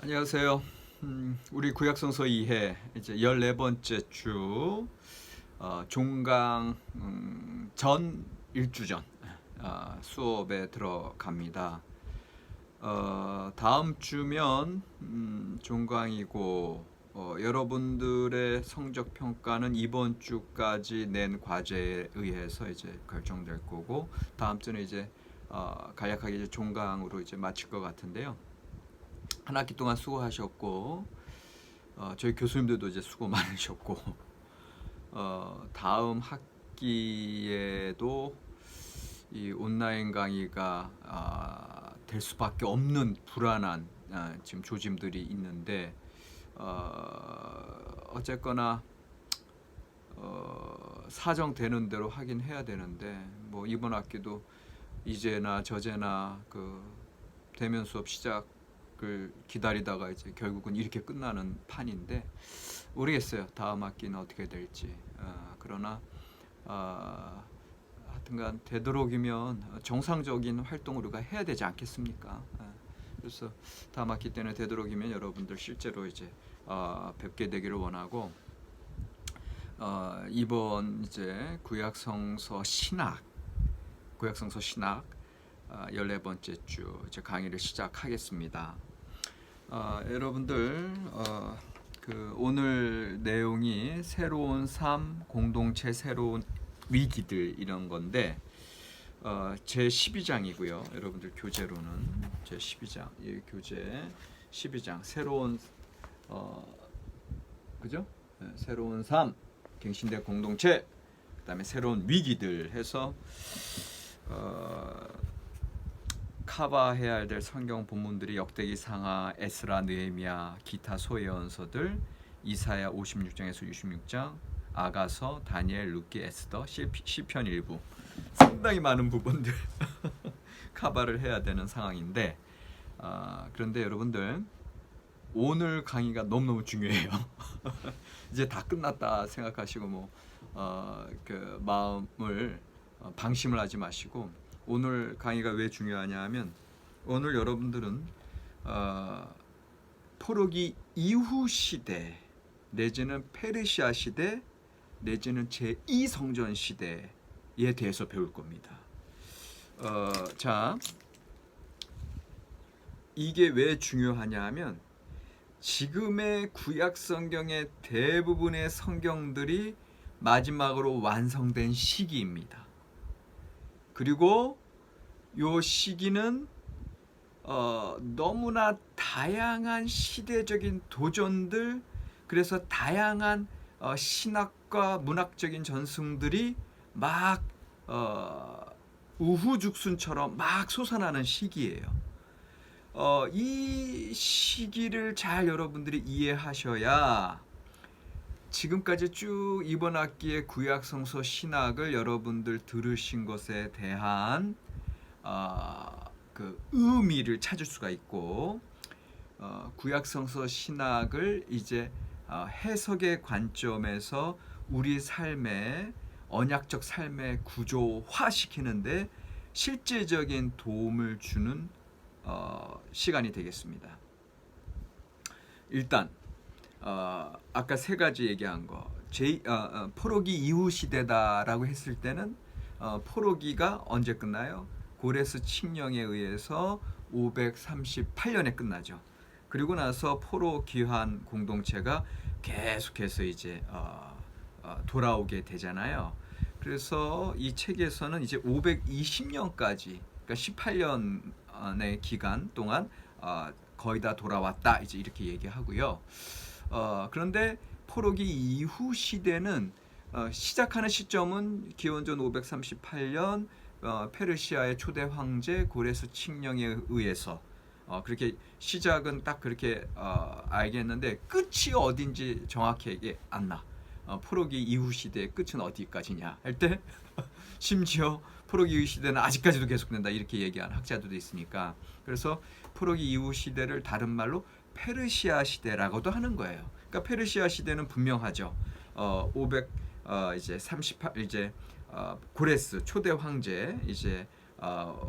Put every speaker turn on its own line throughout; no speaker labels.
안녕하세요. 우리 구약성서 2회 이제 14번째 주 종강 전 일주전 수업에 들어갑니다. 다음 주면 종강이고 여러분들의 성적 평가는 이번 주까지 낸 과제에 의해서 이제 결정될 거고 다음 주는 이제 간략하게 이제 종강으로 이제 마칠 것 같은데요. 한 학기 동안 수고하셨고 저희 교수님들도 이제 수고 많으셨고 다음 학기에도 이 온라인 강의가 될 수밖에 없는 불안한 지금 조짐들이 있는데 어쨌거나 사정되는 대로 하긴 해야 되는데 뭐 이번 학기도 이제나 저제나 그 대면 수업 시작을 기다리다가 이제 결국은 이렇게 끝나는 판인데 모르겠어요. 다음 학기는 어떻게 될지. 그러나 하여튼간 되도록이면 정상적인 활동을 우리가 해야 되지 않겠습니까? 그래서 다음 학기 때는 되도록이면 여러분들 실제로 이제 뵙게 되기를 원하고 이번 이제 구약성서 신학 14번째 주 이제 강의를 시작하겠습니다. 여러분들 그 오늘 내용이 새로운 삶, 공동체, 새로운 위기들 이런 건데 제 12장이고요. 여러분들 교재로는 제 12장, 이 교재 12장 새로운 그죠? 새로운 삶, 갱신된 공동체, 그다음에 새로운 위기들 해서 커버해야 될 성경 본문들이 역대기, 상하, 에스라, 느헤미야, 기타 소예언서들, 이사야 56장에서 66장, 아가서, 다니엘, 룻기, 에스더, 시편 일부 상당히 많은 부분들 커버를 해야 되는 상황인데 그런데 여러분들 오늘 강의가 너무너무 중요해요. 이제 다 끝났다 생각하시고 그 마음을 방심을 하지 마시고 오늘 강의가 왜 중요하냐 하면 오늘 여러분들은 포로기 이후 시대 내지는 페르시아 시대 내지는 제2성전 시대에 대해서 배울 겁니다. 자, 이게 왜 중요하냐 하면 지금의 구약 성경의 대부분의 성경들이 마지막으로 완성된 시기입니다. 그리고 요 시기는 너무나 다양한 시대적인 도전들, 그래서 다양한 신학과 문학적인 전승들이 막 우후죽순처럼 막 솟아나는 시기예요. 이 시기를 잘 여러분들이 이해하셔야 지금까지 쭉 이번 학기의 구약성서 신학을 여러분들 들으신 것에 대한 그 의미를 찾을 수가 있고 구약성서 신학을 이제 해석의 관점에서 우리 삶의 언약적 삶의 구조화시키는데 실제적인 도움을 주는 시간이 되겠습니다. 일단 아까 세 가지 얘기한 거 포로기 이후 시대다라고 했을 때는 포로기가 언제 끝나요? 고레스 칙령에 의해서 538년에 끝나죠. 그리고 나서 포로 귀환 공동체가 계속해서 이제 돌아오게 되잖아요. 그래서 이 책에서는 이제 520년까지 그러니까 18년의 기간 동안 거의 다 돌아왔다 이제 이렇게 얘기하고요. 그런데 포로기 이후 시대는 시작하는 시점은 기원전 538년 페르시아의 초대 황제 고레스 칙령에 의해서 그렇게 시작은 딱 그렇게 알겠는데 끝이 어딘지 정확하게 안 나. 포로기 이후 시대의 끝은 어디까지냐 할 때 심지어 포로기 이후 시대는 아직까지도 계속된다 이렇게 얘기하는 학자들도 있으니까 그래서 포로기 이후 시대를 다른 말로 페르시아 시대라고도 하는 거예요. 그러니까 페르시아 시대는 분명하죠. 500 이제 38 이제 고레스 초대 황제 이제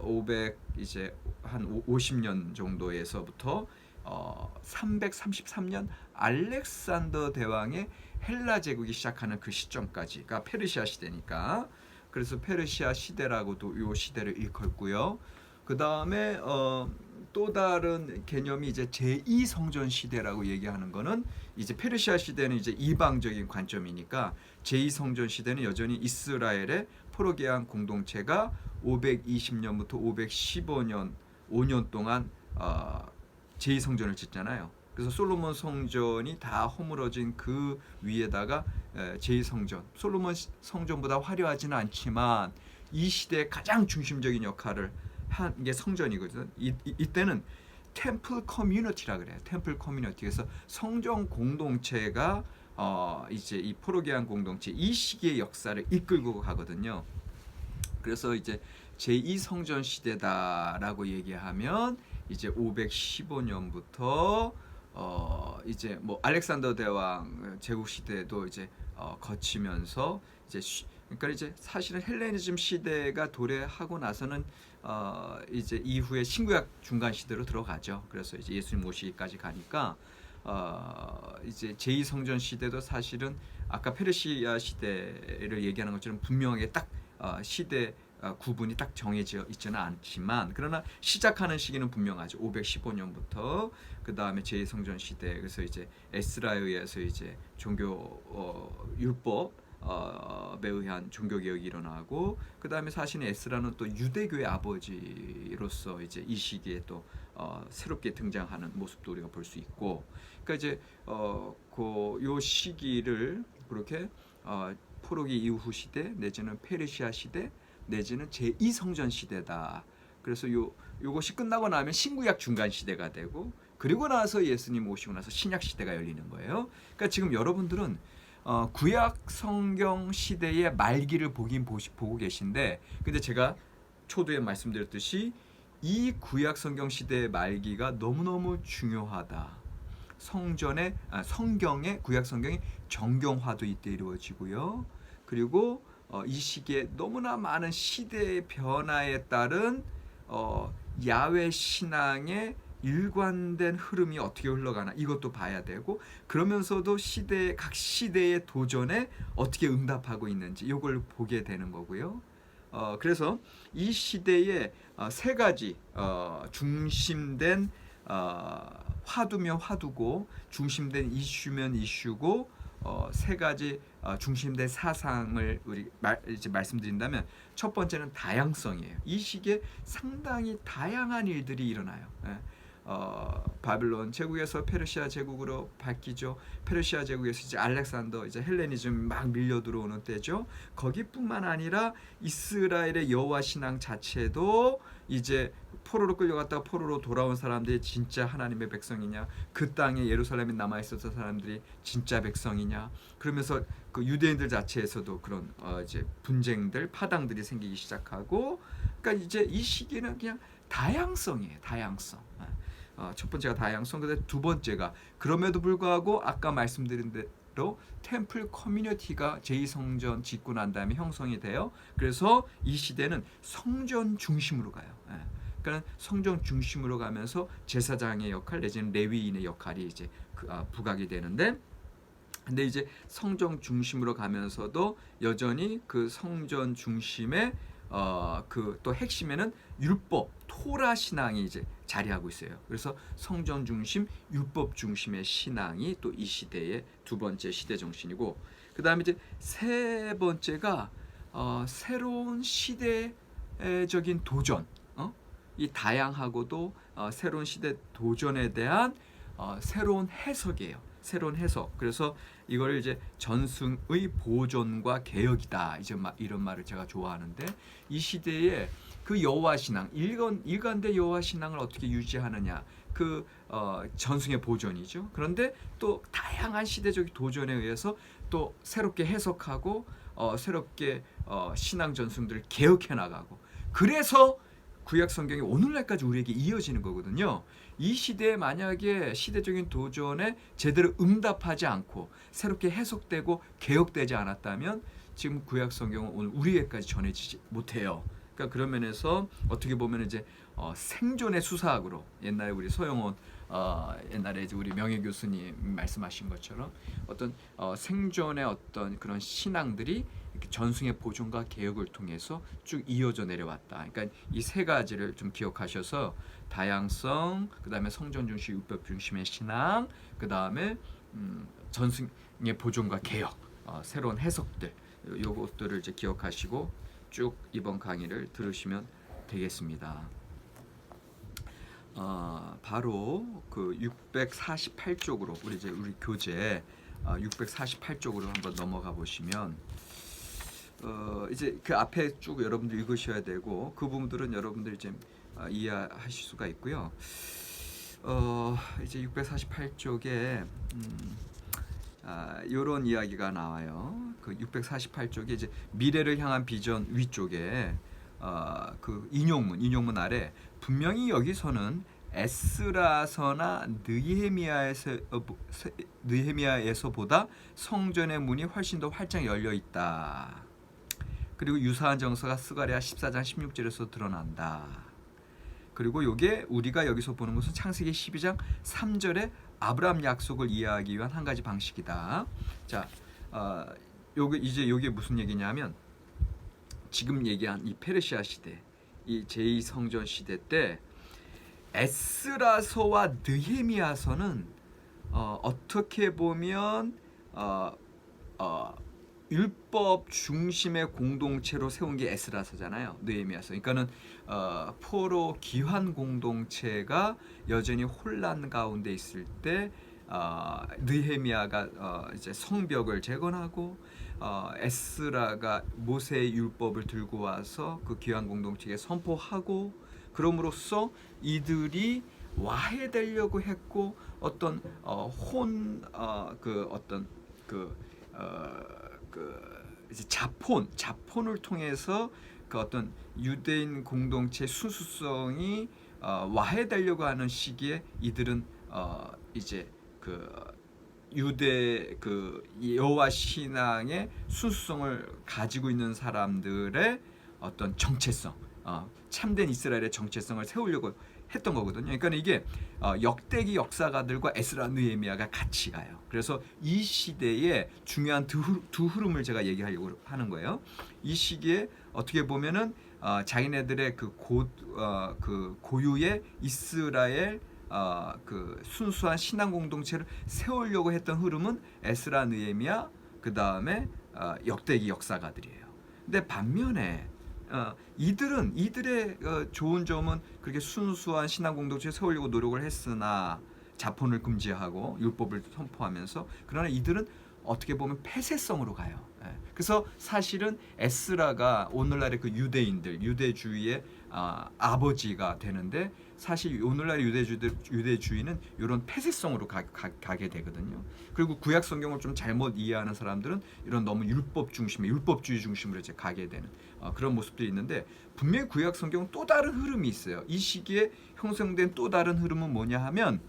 500 이제 한 50년 정도에서부터 333년 알렉산더 대왕의 헬라 제국이 시작하는 그 시점까지가 페르시아 시대니까, 그래서 페르시아 시대라고도 요 시대를 일컫고요. 그 다음에 또 다른 개념이 이제 제2성전 시대라고 얘기하는 거는, 이제 페르시아 시대는 이제 이방적인 관점이니까 제2성전 시대는 여전히 이스라엘의 포로기한 공동체가 520년부터 515년 5년 동안 제2성전을 짓잖아요. 그래서 솔로몬 성전이 다 허물어진 그 위에다가 제2성전, 솔로몬 성전보다 화려하지는 않지만 이 시대의 가장 중심적인 역할을 한 게 성전이거든. 이때는 템플 커뮤니티라 그래요. 템플 커뮤니티. 그래서 성전 공동체가 이제 이 포로기한 공동체 이 시기의 역사를 이끌고 가거든요. 그래서 이제 제2성전 시대다라고 얘기하면 이제 515년부터 이제 뭐 알렉산더 대왕 제국 시대도 이제 거치면서 이제 그러니까 이제 사실은 헬레니즘 시대가 도래하고 나서는 이제 이후에 신구약 중간 시대로 들어가죠. 그래서 이제 예수님 오시기까지 가니까 이제 제2성전 시대도 사실은 아까 페르시아 시대를 얘기하는 것처럼 분명하게 딱 시대 구분이 딱 정해져 있지는 않지만, 그러나 시작하는 시기는 분명하죠. 515년부터 그 다음에 제2성전 시대. 그래서 이제 에스라에 의해서 이제 종교 율법에 의한 종교 개혁이 일어나고, 그 다음에 사실은 에스라는 또 유대교의 아버지로서 이제 이 시기에 또 새롭게 등장하는 모습도 우리가 볼 수 있고, 그러니까 이제 요 시기를 그렇게 포로기 이후 시대 내지는 페르시아 시대 내지는 제2성전 시대다. 그래서 요것이 끝나고 나면 신구약 중간 시대가 되고, 그리고 나서 예수님 오시고 나서 신약 시대가 열리는 거예요. 그러니까 지금 여러분들은 구약 성경 시대의 말기를 보고 계신데, 근데 제가 초두에 말씀드렸듯이 이 구약 성경 시대의 말기가 너무너무 중요하다. 성경의 구약 성경의 정경화도 이때 이루어지고요. 그리고 이 시기에 너무나 많은 시대의 변화에 따른 야훼 신앙의 일관된 흐름이 어떻게 흘러가나 이것도 봐야 되고, 그러면서도 각 시대의 도전에 어떻게 응답하고 있는지 이걸 보게 되는 거고요. 그래서 이 시대에 세 가지 중심된 화두면 화두고 중심된 이슈면 이슈고 세 가지 중심된 사상을 이제 말씀드린다면, 첫 번째는 다양성이에요. 이 시기에 상당히 다양한 일들이 일어나요. 바빌론 제국에서 페르시아 제국으로 바뀌죠. 페르시아 제국에서 이제 알렉산더, 이제 헬레니즘이 막 밀려 들어오는 때죠. 거기뿐만 아니라 이스라엘의 여호와 신앙 자체도 이제 포로로 끌려갔다가 포로로 돌아온 사람들이 진짜 하나님의 백성이냐, 그 땅에 예루살렘에 남아 있었던 사람들이 진짜 백성이냐, 그러면서 그 유대인들 자체에서도 그런 이제 분쟁들, 파당들이 생기기 시작하고, 그러니까 이제 이 시기는 그냥 다양성이에요. 다양성. 첫 번째가 다양성, 그다음에 두 번째가 그럼에도 불구하고 아까 말씀드린 대로 템플 커뮤니티가 제2성전 짓고 난 다음에 형성이 돼요. 그래서 이 시대는 성전 중심으로 가요. 그러니까 성전 중심으로 가면서 제사장의 역할 내지는 레위인의 역할이 이제 부각이 되는데, 근데 이제 성전 중심으로 가면서도 여전히 그 성전 중심의 그 또 핵심에는 율법, 토라 신앙이 이제 자리하고 있어요. 그래서 성전 중심, 율법 중심의 신앙이 또 이 시대의 두 번째 시대 정신이고, 그 다음에 이제 세 번째가 새로운 시대적인 도전, 이 다양하고도 새로운 시대 도전에 대한 새로운 해석이에요. 새로운 해석. 그래서 이걸 이제 전승의 보존과 개혁이다. 이제 이런 말을 제가 좋아하는데, 이 시대에 그 여호와 신앙, 일관된 여호와 신앙을 어떻게 유지하느냐, 그 전승의 보존이죠. 그런데 또 다양한 시대적 도전에 의해서 또 새롭게 해석하고 새롭게 신앙 전승들을 개혁해 나가고, 그래서 구약 성경이 오늘날까지 우리에게 이어지는 거거든요. 이 시대에 만약에 시대적인 도전에 제대로 응답하지 않고 새롭게 해석되고 개혁되지 않았다면 지금 구약 성경은 오늘 우리에게까지 전해지지 못해요. 그러니까 그런 면에서 어떻게 보면 이제 생존의 수사학으로, 옛날에 우리 서영원 옛날에 이제 우리 명예 교수님 말씀하신 것처럼 어떤 생존의 어떤 그런 신앙들이 이렇게 전승의 보존과 개혁을 통해서 쭉 이어져 내려왔다. 그러니까 이 세 가지를 좀 기억하셔서 다양성, 그다음에 성전 중심, 율법 중심의 신앙, 그다음에 전승의 보존과 개혁, 새로운 해석들, 요것들을 이제 기억하시고 쭉 이번 강의를 들으시면 되겠습니다. 바로 그 648쪽으로 우리 교재 648쪽으로 한번 넘어가 보시면 이제 그 앞에 쭉 여러분들 읽으셔야 되고 그 부분들은 여러분들이 이제 이해하실 수가 있고요. 이제 648쪽에 이런 이야기가 나와요. 그 648쪽에 이제 미래를 향한 비전 위쪽에 그 인용문 아래 분명히 여기서는 에스라서나 느헤미야에서보다 성전의 문이 훨씬 더 활짝 열려 있다. 그리고 유사한 정서가 스가랴 14장 16절에서 드러난다. 그리고 요게 우리가 여기서 보는 것은 창세기 12장 3절에 아브라함 약속을 이해하기 위한 한 가지 방식이다. 자, 요게 무슨 얘기냐면 지금 얘기한 이 페르시아 시대, 이 제2성전 시대 때 에스라서와 느헤미야서는 어떻게 보면 율법 중심의 공동체로 세운 게 에스라서잖아요. 느헤미야서. 그러니까는 포로 기환 공동체가 여전히 혼란 가운데 있을 때 느헤미야가 이제 성벽을 재건하고 에스라가 모세의 율법을 들고 와서 그 기환 공동체에 선포하고 그럼으로써 이들이 와해되려고 했고 어떤 이제 자폰을 통해서 그 어떤 유대인 공동체 순수성이 와해되려고 하는 시기에 이들은 이제 그 유대 그 여호와 신앙의 순수성을 가지고 있는 사람들의 어떤 정체성, 참된 이스라엘의 정체성을 세우려고 했던 거거든요. 그러니까 이게 역대기 역사가들과 에스라 느헤미야가 같이 가요. 그래서 이 시대의 중요한 두 흐름을 제가 얘기하려고 하는 거예요. 이 시기에 어떻게 보면은 자기네들의 그 고유의 이스라엘 그 순수한 신앙 공동체를 세우려고 했던 흐름은 에스라 느헤미야 그 다음에 역대기 역사가들이에요. 근데 반면에 이들의 좋은 점은 그렇게 순수한 신앙 공동체를 세우려고 노력을 했으나 자폰을 금지하고 율법을 선포하면서 그러나 이들은 어떻게 보면 폐쇄성으로 가요. 그래서 사실은 에스라가 오늘날의 그 유대주의의 아버지가 되는데 사실 오늘날 유대주의는 이런 폐쇄성으로 가게 되거든요. 그리고 구약 성경을 좀 잘못 이해하는 사람들은 이런 너무 율법주의 중심으로 이제 가게 되는 그런 모습들이 있는데 분명히 구약 성경은 또 다른 흐름이 있어요. 이 시기에 형성된 또 다른 흐름은 뭐냐 하면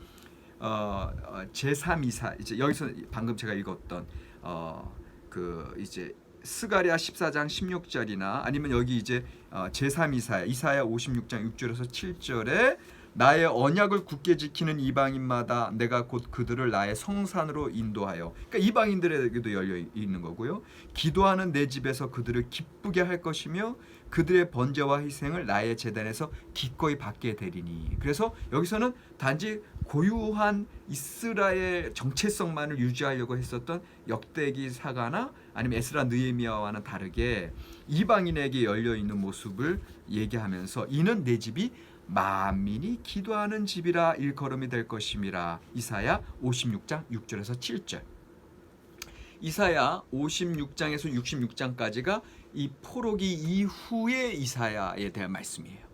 제3이사 이제 여기서 방금 제가 읽었던 그 이제 스가랴 14장 16절이나 아니면 여기 이제 이사야 56장 6절에서 7절에 나의 언약을 굳게 지키는 이방인마다 내가 곧 그들을 나의 성산으로 인도하여, 그러니까 이방인들에게도 열려 있는 거고요. 기도하는 내 집에서 그들을 기쁘게 할 것이며 그들의 번제와 희생을 나의 제단에서 기꺼이 받게 되리니. 그래서 여기서는 단지 고유한 이스라엘 정체성만을 유지하려고 했었던 역대기 사가나 아니면 에스라 느헤미야와는 다르게 이방인에게 열려 있는 모습을 얘기하면서 이는 내 집이 만민이 기도하는 집이라 일컬음이 될 것임이라. 이사야 56장 6절에서 7절. 이사야 56장에서 66장까지가 이 포로기 이후의 이사야에 대한 말씀이에요.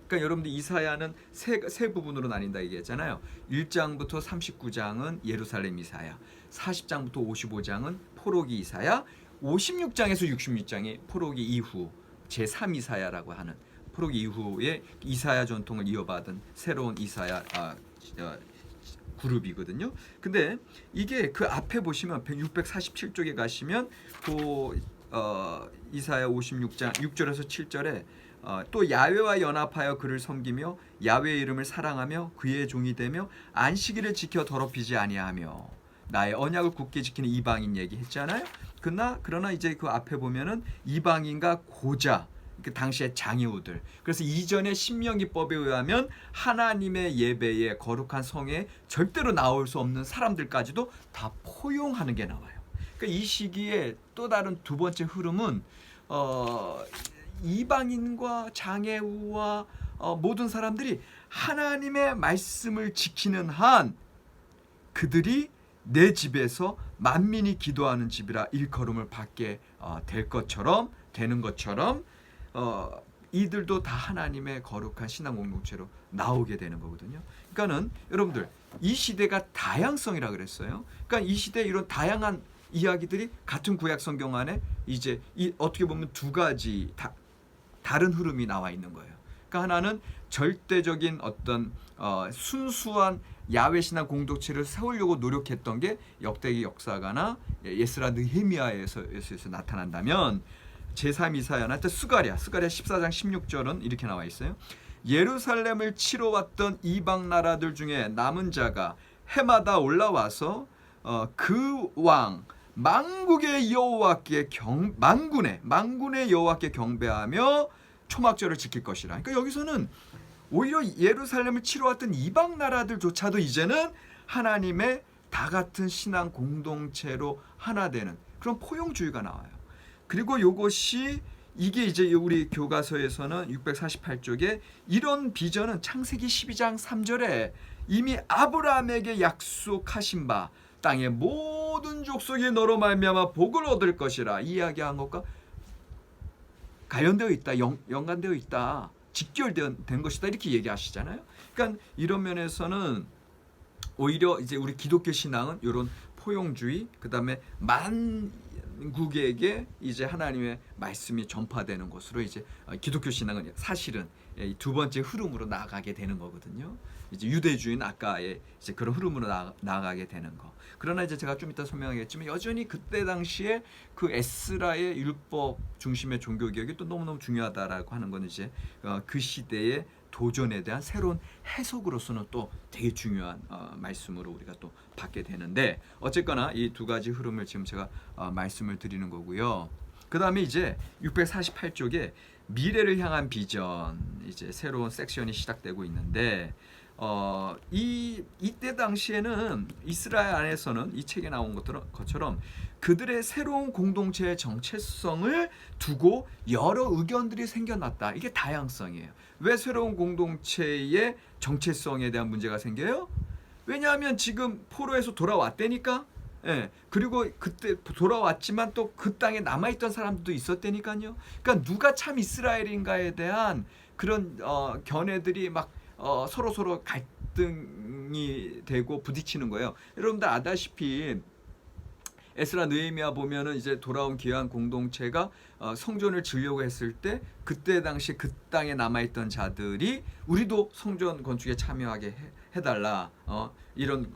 그러니까 여러분들 이사야는 세 부분으로 나뉜다 얘기했잖아요. 1장부터 39장은 예루살렘 이사야, 40장부터 55장은 포로기 이사야, 56장에서 66장이 포로기 이후 제3이사야라고 하는 포로기 이후에 이사야 전통을 이어받은 새로운 이사야 그룹이거든요. 근데 이게 그 앞에 보시면 647쪽에 가시면 그 이사야 56장 6절에서 7절에 또 야훼와 연합하여 그를 섬기며 야훼의 이름을 사랑하며 그의 종이 되며 안식일을 지켜 더럽히지 아니하며 나의 언약을 굳게 지키는 이방인 얘기했잖아요. 그러나 이제 그 앞에 보면은 이방인과 고자 그 당시의 장이후들, 그래서 이전의 신명기법에 의하면 하나님의 예배에 거룩한 성에 절대로 나올 수 없는 사람들까지도 다 포용하는 게 나와요. 그러니까 이 시기에 또 다른 두 번째 흐름은 이방인과 장애우와 모든 사람들이 하나님의 말씀을 지키는 한 그들이 내 집에서 만민이 기도하는 집이라 일컬음을 받게 되는 것처럼 이들도 다 하나님의 거룩한 신앙 공동체로 나오게 되는 거거든요. 그러니까는 여러분들 이 시대가 다양성이라 그랬어요. 그러니까 이 시대 이런 다양한 이야기들이 같은 구약 성경 안에 이제 어떻게 보면 두 가지 다른 흐름이 나와 있는 거예요. 그러니까 하나는 절대적인 어떤 순수한 야훼 신앙 공동체를 세우려고 노력했던 게 역대기 역사가나 에스라 느헤미야에서 나타난다면 제3 이사야나 스가랴 14장 16절은 이렇게 나와 있어요. 예루살렘을 치러 왔던 이방 나라들 중에 남은 자가 해마다 올라와서 그 왕 만군의 여호와께 경배하며 초막절을 지킬 것이라. 그러니까 여기서는 오히려 예루살렘을 치러 왔던 이방 나라들조차도 이제는 하나님의 다 같은 신앙 공동체로 하나 되는 그런 포용주의가 나와요. 그리고 이게 이제 우리 교과서에서는 648쪽에 이런 비전은 창세기 12장 3절에 이미 아브라함에게 약속하신 바 땅의 모든 족속이 너로 말미암아 복을 얻을 것이라 이야기한 것과 관련되어 있다, 연관되어 있다, 직결된 것이다 이렇게 얘기하시잖아요. 그러니까 이런 면에서는 오히려 이제 우리 기독교 신앙은 이런 포용주의, 그다음에 만국에게 이제 하나님의 말씀이 전파되는 것으로 이제 기독교 신앙은 사실은 두 번째 흐름으로 나아가게 되는 거거든요. 이제 유대주의는 아까의 이제 그런 흐름으로 나아가게 되는 거. 그러나 이제 제가 좀 이따 설명하겠지만 여전히 그때 당시에 그 에스라의 율법 중심의 종교 개혁이 또 너무너무 중요하다라고 하는 건 이제 그 시대의 도전에 대한 새로운 해석으로서는 또 되게 중요한 말씀으로 우리가 또 받게 되는데, 어쨌거나 이 두 가지 흐름을 지금 제가 말씀을 드리는 거고요. 그 다음에 이제 648쪽에 미래를 향한 비전, 이제 새로운 섹션이 시작되고 있는데 이때 당시에는 이스라엘 안에서는 이 책에 나온 것처럼 그들의 새로운 공동체의 정체성을 두고 여러 의견들이 생겨났다. 이게 다양성이에요. 왜 새로운 공동체의 정체성에 대한 문제가 생겨요? 왜냐하면 지금 포로에서 돌아왔다니까. 예, 그리고 그때 돌아왔지만 또 그 땅에 남아있던 사람들도 있었다니까요. 그러니까 누가 참 이스라엘인가에 대한 그런 견해들이 막 서로 갈등이 되고 부딪히는 거예요. 여러분들 아다시피 에스라 느헤미야 보면은 이제 돌아온 귀한 공동체가 성전을 지으려고 했을 때 그때 당시 그 땅에 남아있던 자들이 우리도 성전 건축에 참여하게 해달라. 이런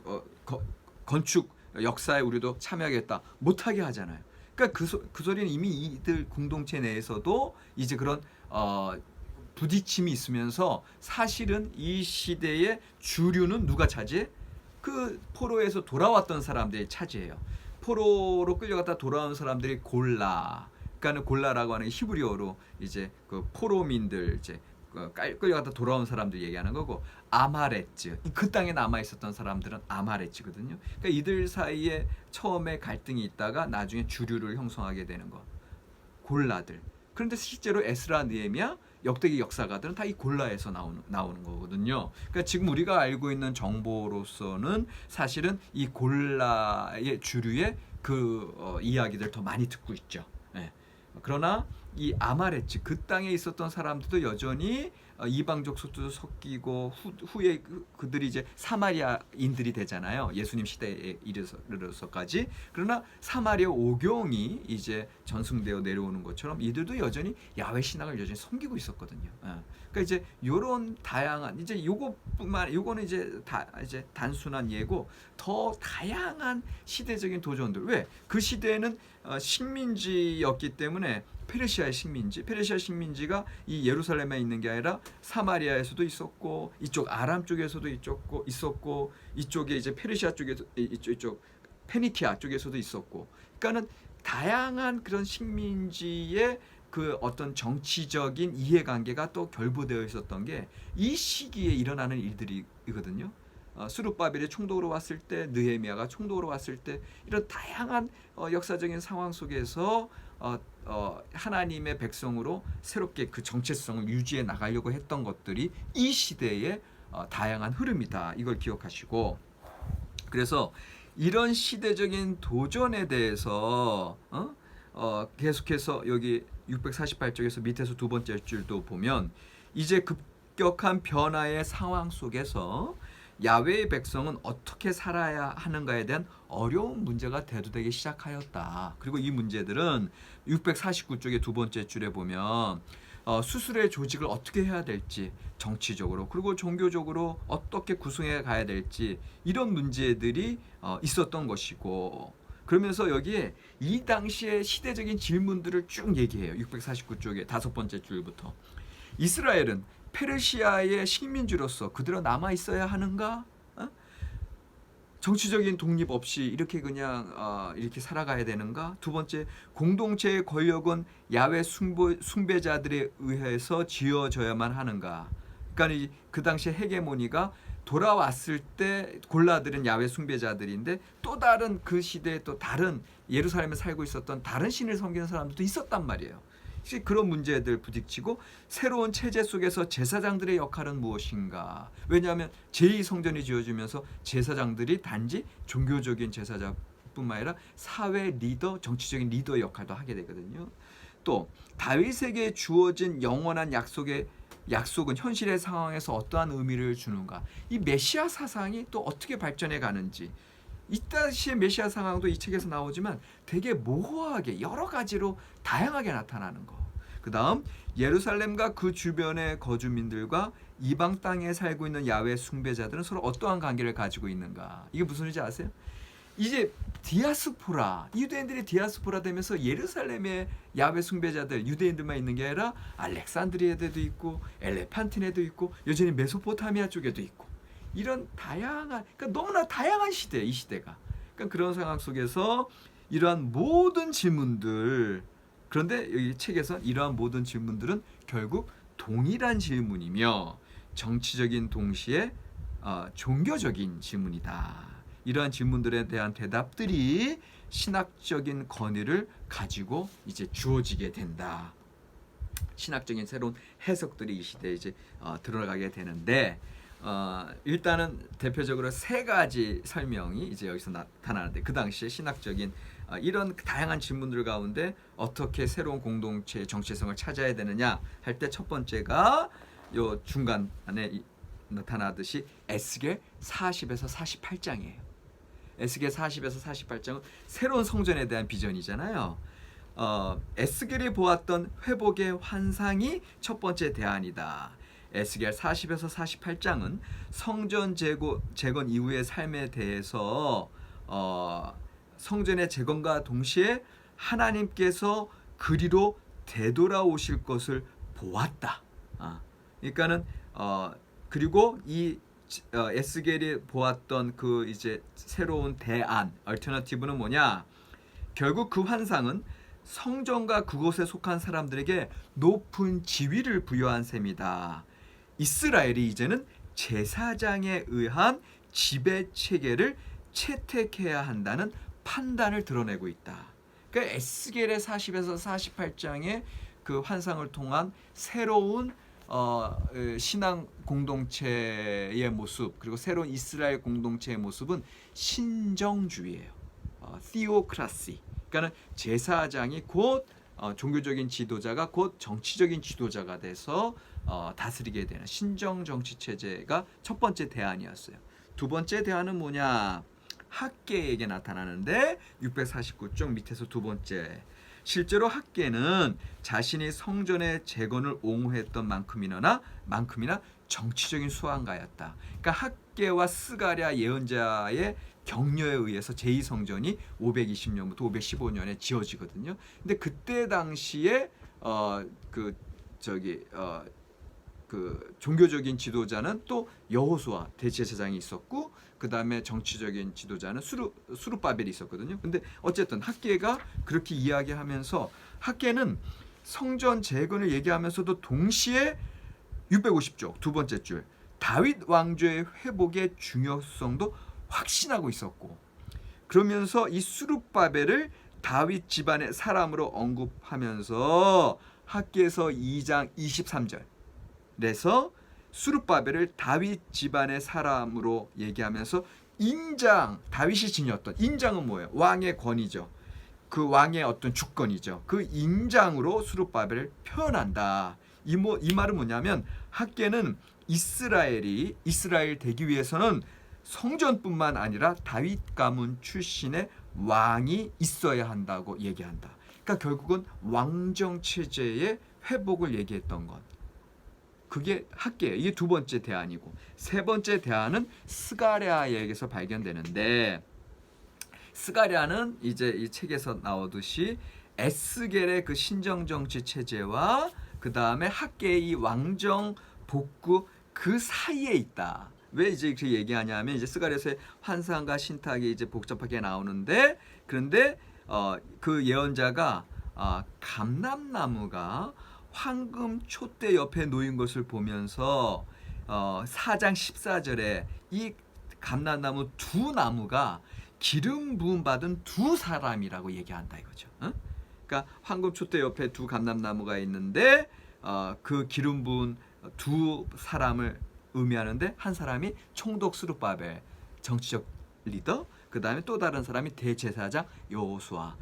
건축 역사에 우리도 참여하겠다. 못하게 하잖아요. 그러니까 그 소리는 이미 이들 공동체 내에서도 이제 그런 부딪힘이 있으면서 사실은 이 시대의 주류는 누가 차지해? 그 포로에서 돌아왔던 사람들이 차지해요. 포로로 끌려갔다 돌아온 사람들이 골라. 그러니까는 골라라고 하는 히브리어로 이제 그 포로민들 이제 끌려갔다 돌아온 사람들 얘기하는 거고, 아마레츠, 그 땅에 남아 있었던 사람들은 아마레츠거든요. 그러니까 이들 사이에 처음에 갈등이 있다가 나중에 주류를 형성하게 되는 거, 골라들. 그런데 실제로 에스라 느헤미야 역대기 역사가들은 다 이 골라에서 나오는 거거든요. 그러니까 지금 우리가 알고 있는 정보로서는 사실은 이 골라의 주류의 그 이야기들 더 많이 듣고 있죠. 네. 그러나 이 아마레츠, 그 땅에 있었던 사람들도 여전히 이방족 속도 섞이고 후에 그들이 이제 사마리아인들이 되잖아요. 예수님 시대에 이르러서까지. 그러나 사마리아 오경이 이제 전승되어 내려오는 것처럼 이들도 여전히 야훼 신앙을 여전히 섬기고 있었거든요. 그러니까 이제 요런 다양한, 이제 요거는 이제 단순한 예고, 더 다양한 시대적인 도전들. 왜? 그 시대에는 식민지였기 때문에 페르시아의 식민지, 페르시아 식민지가 이 예루살렘에 있는 게 아니라 사마리아에서도 있었고 이쪽 아람 쪽에서도 있었고 이쪽에 이제 페르시아 쪽에서 이쪽 페니키아 쪽에서도 있었고, 그러니까는 다양한 그런 식민지의 그 어떤 정치적인 이해관계가 또 결부되어 있었던 게 이 시기에 일어나는 일들이거든요. 스룹바벨이 총독으로 왔을 때, 느헤미야가 총독으로 왔을 때, 이런 다양한 역사적인 상황 속에서 하나님의 백성으로 새롭게 그 정체성을 유지해 나가려고 했던 것들이 이 시대의 다양한 흐름이다. 이걸 기억하시고, 그래서 이런 시대적인 도전에 대해서 계속해서 여기 648쪽에서 밑에서 두 번째 줄도 보면 이제 급격한 변화의 상황 속에서 야훼의 백성은 어떻게 살아야 하는가에 대한 어려운 문제가 대두되기 시작하였다. 그리고 이 문제들은 649쪽의 두 번째 줄에 보면 수술의 조직을 어떻게 해야 될지, 정치적으로 그리고 종교적으로 어떻게 구성해 가야 될지, 이런 문제들이 있었던 것이고, 그러면서 여기에 이 당시의 시대적인 질문들을 쭉 얘기해요. 649쪽의 다섯 번째 줄부터. 이스라엘은 페르시아의 식민지로서 그대로 남아 있어야 하는가? 정치적인 독립 없이 이렇게 그냥 이렇게 살아가야 되는가? 두 번째, 공동체의 권력은 야훼 숭배자들에 의해서 지어져야만 하는가? 그러니까 그 당시 헤게모니가 돌아왔을 때 골라들은 야훼 숭배자들인데, 또 다른 그 시대에 또 다른 예루살렘에 살고 있었던 다른 신을 섬기는 사람들도 있었단 말이에요. 그런 문제들 부딪히고, 새로운 체제 속에서 제사장들의 역할은 무엇인가? 왜냐하면 제2성전이 지어지면서 제사장들이 단지 종교적인 제사장뿐만 아니라 사회 리더, 정치적인 리더의 역할도 하게 되거든요. 또 다윗에게 주어진 영원한 약속은 현실의 상황에서 어떠한 의미를 주는가? 이 메시아 사상이 또 어떻게 발전해 가는지, 이따시의 메시아 상황도 이 책에서 나오지만 되게 모호하게 여러 가지로 다양하게 나타나는 거. 그 다음, 예루살렘과 그 주변의 거주민들과 이방 땅에 살고 있는 야훼 숭배자들은 서로 어떠한 관계를 가지고 있는가. 이게 무슨 일인지 아세요? 이제 디아스포라, 유대인들이 디아스포라 되면서 예루살렘의 야훼 숭배자들, 유대인들만 있는 게 아니라 알렉산드리아에도 있고 엘레판티네도 있고 여전히 메소포타미아 쪽에도 있고, 이런 다양한, 그러니까 너무나 다양한 시대, 이 시대가. 그러니까 그런 상황 속에서 이러한 모든 질문들, 그런데 여기 책에서 이러한 모든 질문들은 결국 동일한 질문이며 정치적인 동시에 종교적인 질문이다. 이러한 질문들에 대한 대답들이 신학적인 권위를 가지고 이제 주어지게 된다. 신학적인 새로운 해석들이 이 시대에 이제 들어가게 되는데, 일단은 대표적으로 세 가지 설명이 이제 여기서 나타나는데, 그 당시에 신학적인 이런 다양한 질문들 가운데 어떻게 새로운 공동체의 정체성을 찾아야 되느냐 할 때, 첫 번째가 요 중간에 나타나듯이 에스겔 40에서 48장이에요. 에스겔 40에서 48장은 새로운 성전에 대한 비전이잖아요. 에스겔이 보았던 회복의 환상이 첫 번째 대안이다. 에스겔 40에서 48장은 성전 재건 이후의 삶에 대해서 성전의 재건과 동시에 하나님께서 그리로 되돌아오실 것을 보았다. 그러니까는 그리고 이 에스겔이 보았던 그 이제 새로운 대안, 얼터너티브는 뭐냐? 결국 그 환상은 성전과 그곳에 속한 사람들에게 높은 지위를 부여한 셈이다. 이스라엘이 이제는 제사장에 의한 지배 체계를 채택해야 한다는 판단을 드러내고 있다. 그러니까 에스겔의 40에서 48장의 그 환상을 통한 새로운 신앙 공동체의 모습, 그리고 새로운 이스라엘 공동체의 모습은 신정주의예요. theocracy. 그러니까는 제사장이 곧 종교적인 지도자가 곧 정치적인 지도자가 돼서 다스리게 되는 신정 정치 체제가 첫 번째 대안이었어요. 두 번째 대안은 뭐냐? 학계에게 나타나는데 649쪽 밑에서 두 번째. 실제로 학계는 자신이 성전의 재건을 옹호했던 만큼이나 정치적인 수완가였다. 그러니까 학계와 스가랴 예언자의 격려에 의해서 제2성전이 520년부터 515년에 지어지거든요. 근데 그때 당시에 그 저기 그 종교적인 지도자는 또 여호수아 대제사장이 있었고, 그 다음에 정치적인 지도자는 수르바벨이 있었거든요. 근데 어쨌든 학계가 그렇게 이야기하면서, 학계는 성전 재건을 얘기하면서도 동시에 650쪽 두 번째 줄 다윗 왕조의 회복의 중요성도 확신하고 있었고, 그러면서 이 수르바벨을 다윗 집안의 사람으로 언급하면서 학기에서 2장 23절에서 수르바벨을 다윗 집안의 사람으로 얘기하면서 인장, 다윗이 지녔던 인장은 뭐예요? 왕의 권위죠. 그 왕의 어떤 주권이죠. 그 인장으로 수르바벨을 표현한다. 이 말은 뭐냐면, 학계는 이스라엘 되기 위해서는 성전뿐만 아니라 다윗 가문 출신의 왕이 있어야 한다고 얘기한다. 그러니까 결국은 왕정 체제의 회복을 얘기했던 것. 그게 학계, 이게 두 번째 대안이고, 세 번째 대안은 스가랴에게서 발견되는데, 스가랴는 이제 이 책에서 나오듯이 에스겔의 그 신정 정치 체제와 그 다음에 학계의 왕정 복구 그 사이에 있다. 왜 이제 그렇게 얘기하냐면, 이제 스가랴서의 환상과 신탁이 이제 복잡하게 나오는데, 그런데 그 예언자가 감람나무가 황금 촛대 옆에 놓인 것을 보면서 4장 14절에 이 감람나무 두 나무가 기름 부음 받은 두 사람이라고 얘기한다 이거죠. 그러니까 황금 촛대 옆에 두 감람나무가 있는데 그 기름 부은 두 사람을 의미하는데, 한 사람이 총독 스룹바벨 정치적 리더, 그 다음에 또 다른 사람이 대제사장 여호수아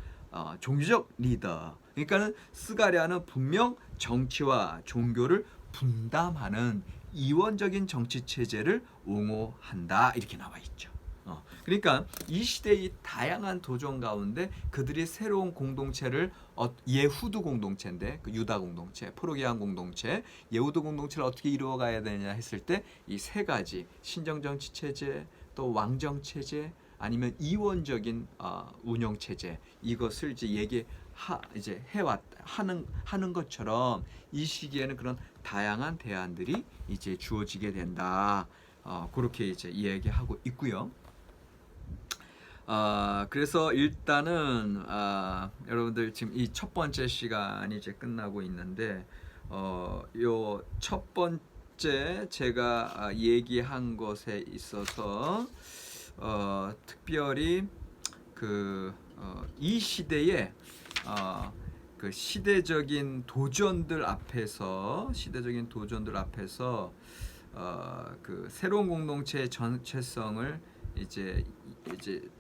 종교적 리더. 그러니까는 스가랴는 분명 정치와 종교를 분담하는 이원적인 정치 체제를 옹호한다 이렇게 나와 있죠. 그러니까 이 시대의 다양한 도전 가운데 그들이 새로운 공동체를 예후드 공동체인데, 그 유다 공동체, 포로기한 공동체, 예후드 공동체를 어떻게 이루어가야 되냐 했을 때 이 세 가지 신정 정치 체제, 또 왕정 체제, 아니면 이원적인 운영 체제, 이것을 이제 이제 하는 것처럼 이 시기에는 그런 다양한 대안들이 이제 주어지게 된다. 그렇게 이제 이야기하고 있고요. 그래서 일단은 여러분들 지금 이 첫 번째 시간이 이제 끝나고 있는데, 요 첫 번째 제가 얘기한 것에 있어서 특별히 이 시대에 그 시대적인 도전들 앞에서 그 새로운 공동체의 전체성을 이제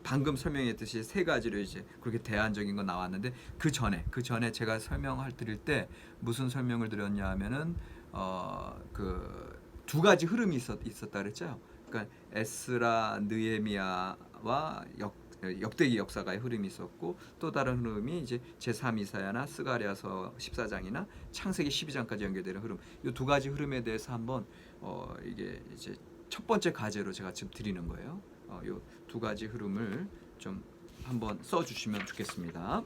방금 설명했듯이 세 가지로 이제 그렇게 대안적인 거 나왔는데, 그 전에 제가 설명할 드릴 때 무슨 설명을 드렸냐 하면은 그 두 가지 흐름이 있었다 그랬죠. 그러니까 에스라 느헤미야와 역대기 역사가의 흐름이 있었고, 또 다른 흐름이 이제 제3 이사야나 스가랴서 14장이나 창세기 12장까지 연결되는 흐름. 이 두 가지 흐름에 대해서 한번 이게 이제 첫 번째 과제로 제가 지금 드리는 거예요. 이 두 가지 흐름을 좀 한번 써 주시면 좋겠습니다.